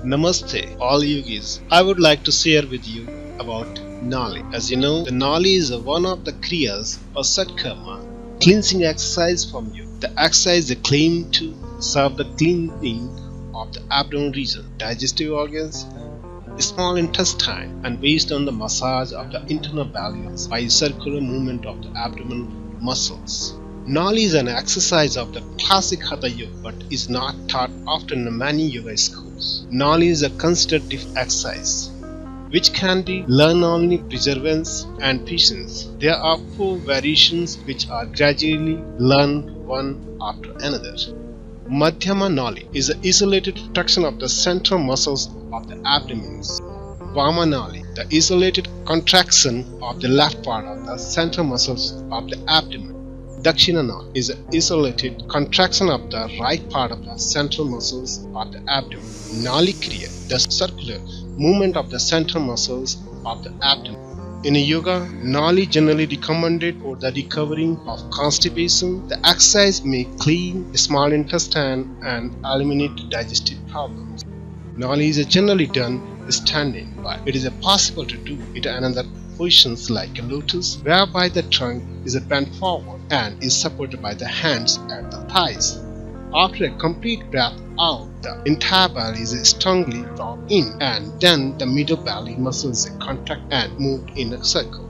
Namaste, all yogis. I would like to share with you about Nauli. As you know, the Nauli is one of the kriyas or shatkarma, cleansing exercise from you. The exercise is claimed to serve the cleansing of the abdominal region, digestive organs, small intestine, and based on the massage of the internal balance by circular movement of the abdominal muscles. Nauli is an exercise of the classic hatha yoga but is not taught often in many yoga schools. Nauli is a constitutive exercise which can be learned only perseverance and patience. There are 4 variations which are gradually learned one after another. Madhyana Nauli is an isolated contraction of the central muscles of the abdomen. Vama Nauli, the isolated contraction of the left part of the central muscles of the abdomen. Daksina Nauli is an isolated contraction of the right part of the central muscles of the abdomen. Nauli Kriya, the circular movement of the central muscles of the abdomen. In yoga, Nauli generally recommended for the recovering of constipation. The exercise may clean the small intestine and eliminate digestive problems. Nauli is generally done standing, but it is possible to do it in other positions like a lotus, whereby the trunk is bent forward and is supported by the hands at the thighs. After a complete breath out, the entire belly is strongly drawn in, and then the middle belly muscles contract and move in a circle.